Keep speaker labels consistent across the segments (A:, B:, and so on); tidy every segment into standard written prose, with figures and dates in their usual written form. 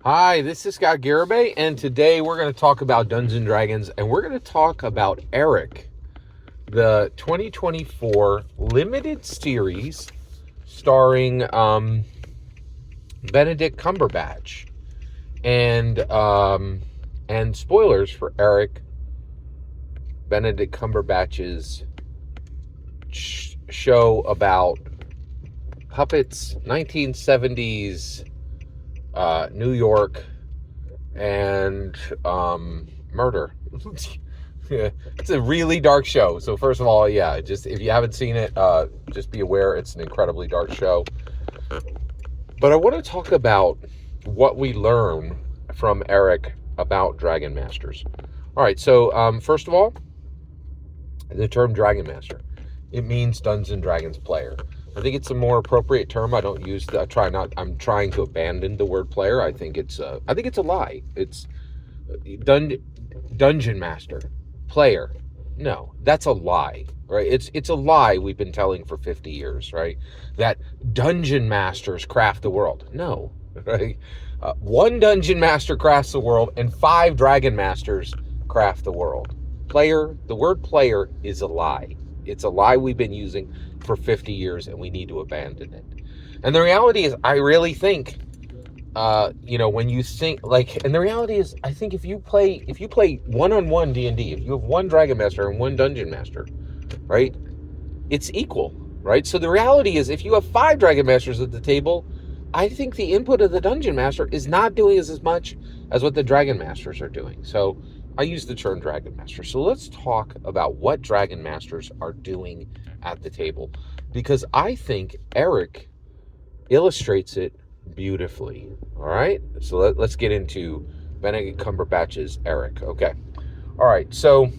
A: Hi, this is Scott Garibay, and today we're going to talk about Dungeons & Dragons, and we're going to talk about Eric, the 2024 limited series starring Benedict Cumberbatch, and spoilers for Eric, Benedict Cumberbatch's show about puppets, 1970s New York, and murder. Yeah, it's a really dark show. So first of all, yeah, just if you haven't seen it, just be aware it's an incredibly dark show. But I want to talk about what we learn from Eric about Dragon Masters. All right, so first of all, the term Dragon Master, it means Dungeons & Dragons player. I think it's a more appropriate term. I don't use the. I'm trying to abandon the word player. I think it's a lie. It's dungeon master, player. No, that's a lie, right? It's a lie we've been telling for 50 years, right? That dungeon masters craft the world. No, right? One dungeon master crafts the world, and 5 dragon masters craft the world. Player. The word player is a lie. It's a lie we've been using for 50 years, and we need to abandon it. And the reality is, I really think, when you think, and the reality is, I think if you play one-on-one D&D, if you have one Dragon Master and one Dungeon Master, right, it's equal, right? So the reality is, if you have 5 Dragon Masters at the table, I think the input of the Dungeon Master is not doing as much as what the Dragon Masters are doing. So I use the term Dragon Master. So let's talk about what Dragon Masters are doing at the table, because I think Eric illustrates it beautifully. All right, so let's get into Benedict Cumberbatch's Eric. Okay, all right, so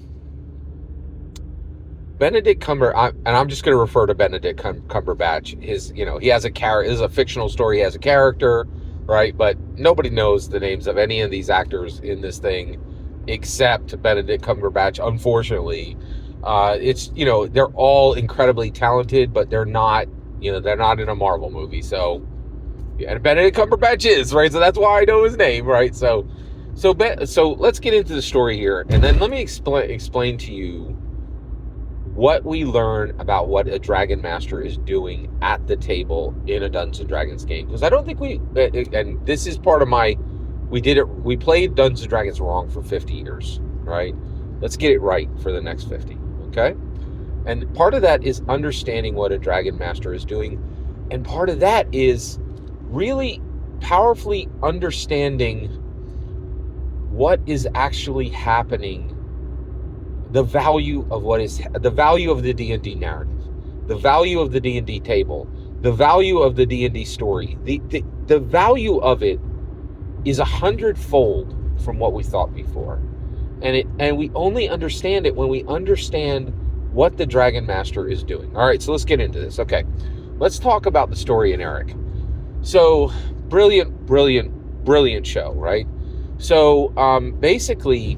A: Benedict and I'm just going to refer to Benedict Cumberbatch. He has a character. This is a fictional story. He has a character, right? But nobody knows the names of any of these actors in this thing except Benedict Cumberbatch. Unfortunately, they're all incredibly talented, but they're not in a Marvel movie. So, yeah, and Benedict Cumberbatch is, right. So that's why I know his name, right? So let's get into the story here, and then let me explain to you what we learn about what a Dragon Master is doing at the table in a Dungeons & Dragons game. Because I don't think and this is part of we played Dungeons & Dragons wrong for 50 years, right? Let's get it right for the next 50, okay? And part of that is understanding what a Dragon Master is doing. And part of that is really powerfully understanding what is actually happening, the value of the D&D narrative, the value of the D&D table, the value of the D&D story. The value of it is 100-fold from what we thought before. And we only understand it when we understand what the Dragon Master is doing. All right, so let's get into this. Okay, let's talk about the story in Eric. So, brilliant show, right? So, basically,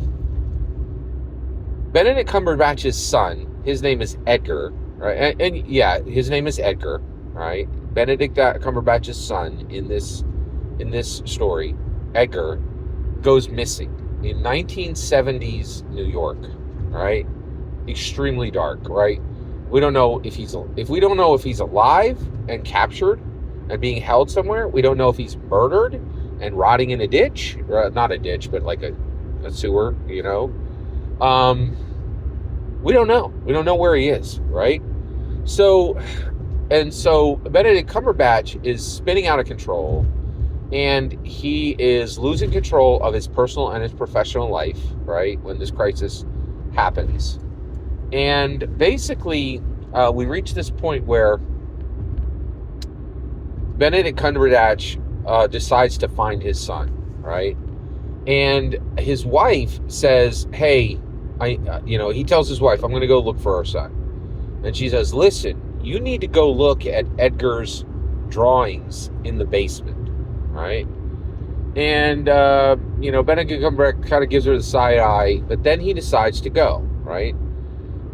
A: Benedict Cumberbatch's son, his name is Edgar, right? And yeah, his name is Edgar, right? Benedict Cumberbatch's son in this story, Edgar, goes missing in 1970s New York, right? Extremely dark, right? We don't know if he's alive and captured and being held somewhere. We don't know if he's murdered and rotting in a ditch, not a ditch, but like a sewer, We don't know. We don't know where he is, right? So Benedict Cumberbatch is spinning out of control, and he is losing control of his personal and his professional life, right, when this crisis happens. And basically, we reach this point where Benedict Cumberbatch decides to find his son, right? And his wife says, hey, he tells his wife, I'm going to go look for our son. And she says, listen, you need to go look at Edgar's drawings in the basement, right? And, Benedict Cumberbatch kind of gives her the side eye, but then he decides to go, right?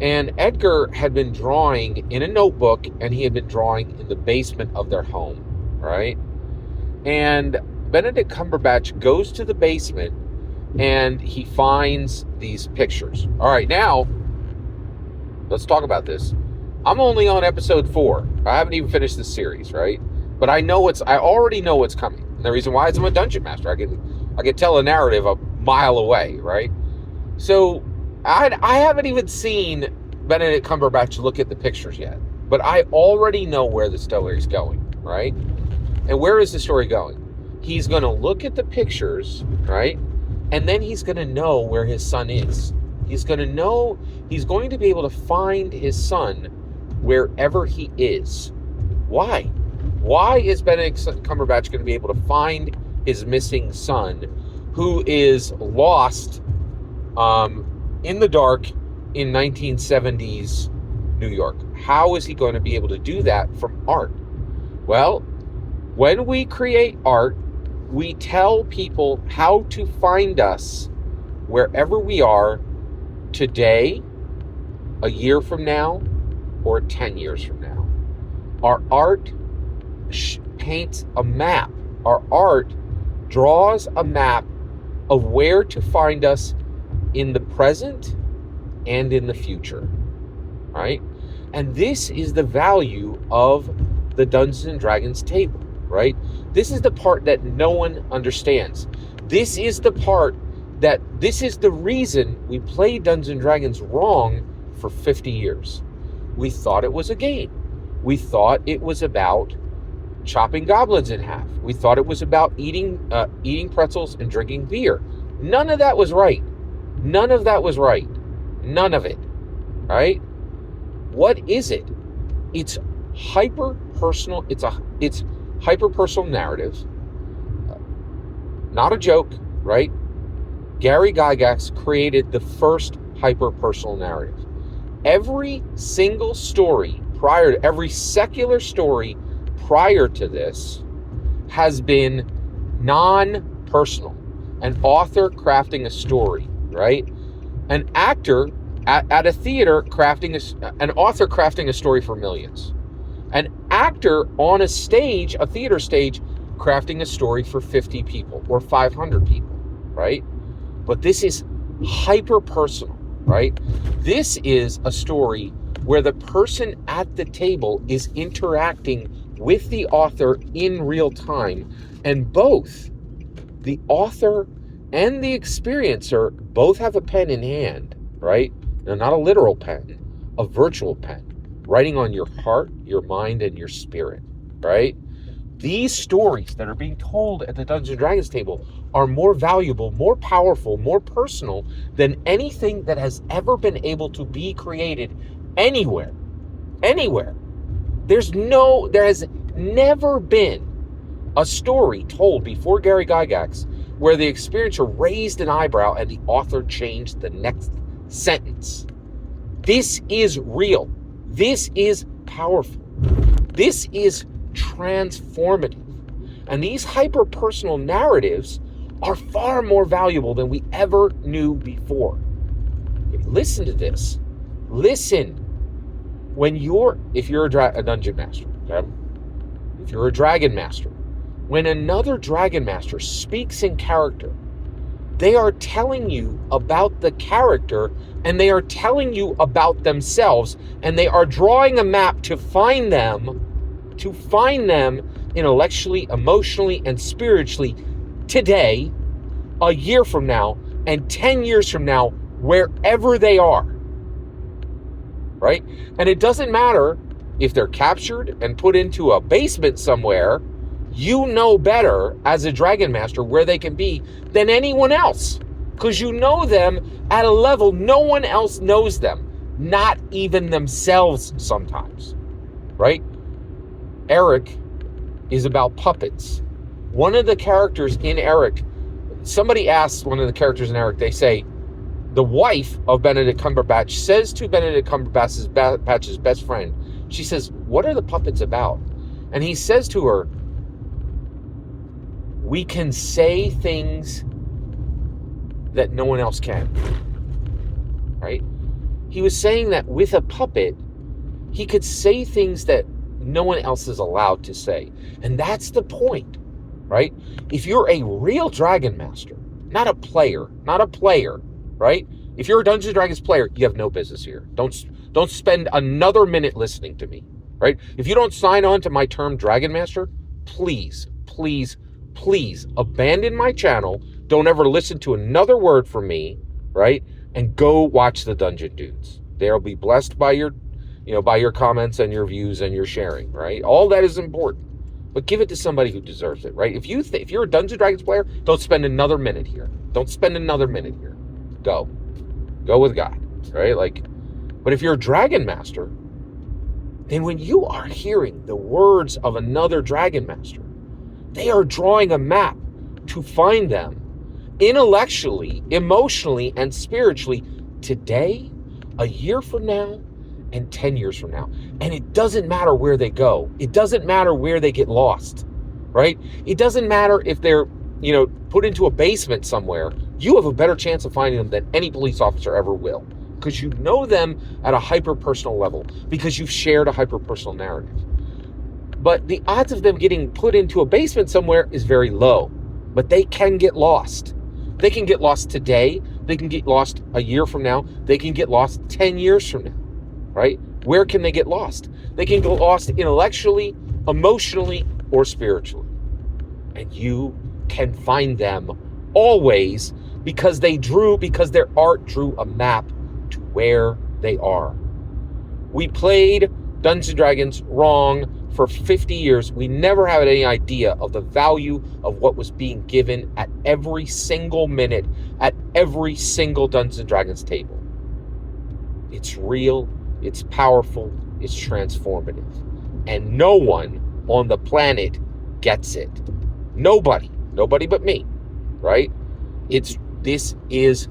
A: And Edgar had been drawing in a notebook, and he had been drawing in the basement of their home, right? And Benedict Cumberbatch goes to the basement and he finds these pictures. All right, now let's talk about this. I'm only on episode 4. I haven't even finished the series, right? But I already know what's coming. And the reason why is I'm a dungeon master. I can tell a narrative a mile away, right? So I haven't even seen Benedict Cumberbatch look at the pictures yet. But I already know where the story is going, right? And where is the story going? He's going to look at the pictures, right? And then he's going to know where his son is. He's going to be able to find his son wherever he is. Why? Why is Benedict Cumberbatch going to be able to find his missing son, who is lost in the dark in 1970s New York? How is he going to be able to do that from art? Well, when we create art, we tell people how to find us wherever we are today, a year from now, or 10 years from now. Our art paints a map. Our art draws a map of where to find us in the present and in the future, right? And this is the value of the Dungeons and Dragons table, right? This is the part that no one understands. This is the reason we played Dungeons and Dragons wrong for 50 years. We thought it was a game. We thought it was about chopping goblins in half. We thought it was about eating pretzels and drinking beer. None of that was right. None of that was right. None of it, right? What is it? It's hyper-personal. It's hyper-personal narrative. Not a joke, right? Gary Gygax created the first hyper-personal narrative. Every single story every secular story prior to this has been non-personal. An author crafting a story, right? An actor at a theater an author crafting a story for millions. An actor on a theater stage, crafting a story for 50 people or 500 people, right? But this is hyper-personal, right? This is a story where the person at the table is interacting with the author in real time, and both the author and the experiencer both have a pen in hand, right? Now, not a literal pen, a virtual pen, writing on your heart, your mind, and your spirit, right? These stories that are being told at the Dungeons and Dragons table are more valuable, more powerful, more personal than anything that has ever been able to be created anywhere. There has never been a story told before Gary Gygax where the experiencer raised an eyebrow and the author changed the next sentence. This is real. This is powerful. This is transformative. And these hyper-personal narratives are far more valuable than we ever knew before. Listen to this. Listen. If you're a dungeon master, okay? If you're a dragon master, when another dragon master speaks in character, they are telling you about the character, and they are telling you about themselves, and they are drawing a map to find them intellectually, emotionally, and spiritually today, a year from now, and 10 years from now, wherever they are. Right? And it doesn't matter if they're captured and put into a basement somewhere. You know better as a dragon master where they can be than anyone else, because you know them at a level no one else knows them, not even themselves sometimes, right? Eric is about puppets. One of the characters in Eric, somebody asks one of the characters in Eric, they say, the wife of Benedict Cumberbatch says to Benedict Cumberbatch's best friend, she says, "What are the puppets about?" And he says to her, "We can say things that no one else can." Right? He was saying that with a puppet, he could say things that no one else is allowed to say. And that's the point. right? If you're a real Dragon Master, not a player, right? If you're a Dungeons & Dragons player, you have no business here. Don't spend another minute listening to me, right? If you don't sign on to my term Dragon Master, please, please, please abandon my channel. Don't ever listen to another word from me, right? And go watch the Dungeon Dudes. They'll be blessed by your, by your comments and your views and your sharing, right? All that is important. But give it to somebody who deserves it, right? If you're a Dungeons & Dragons player, don't spend another minute here. Don't spend another minute here. Go with God, right? But if you're a Dragon Master, then when you are hearing the words of another Dragon Master, they are drawing a map to find them intellectually, emotionally, and spiritually today, a year from now, and 10 years from now. And it doesn't matter where they go. It doesn't matter where they get lost, right? It doesn't matter if they're, put into a basement somewhere. You have a better chance of finding them than any police officer ever will, because you know them at a hyper-personal level, because you've shared a hyper-personal narrative. But the odds of them getting put into a basement somewhere is very low, but they can get lost. They can get lost today. They can get lost a year from now. They can get lost 10 years from now. Right? Where can they get lost? They can get lost intellectually, emotionally, or spiritually. And you can find them always because their art drew a map to where they are. We played Dungeons & Dragons wrong for 50 years. We never had any idea of the value of what was being given at every single minute, at every single Dungeons & Dragons table. It's real. It's powerful, it's transformative. And no one on the planet gets it. Nobody but me, right? This is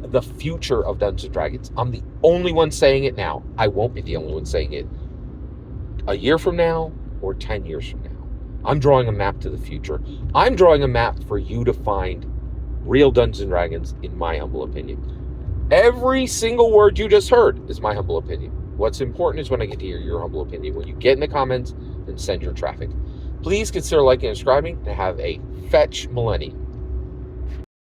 A: the future of Dungeons & Dragons. I'm the only one saying it now. I won't be the only one saying it a year from now or 10 years from now. I'm drawing a map to the future. I'm drawing a map for you to find real Dungeons & Dragons, in my humble opinion. Every single word you just heard is my humble opinion. What's important is when I get to hear your humble opinion. When you get in the comments, then send your traffic. Please consider liking and subscribing to have a fetch millennium.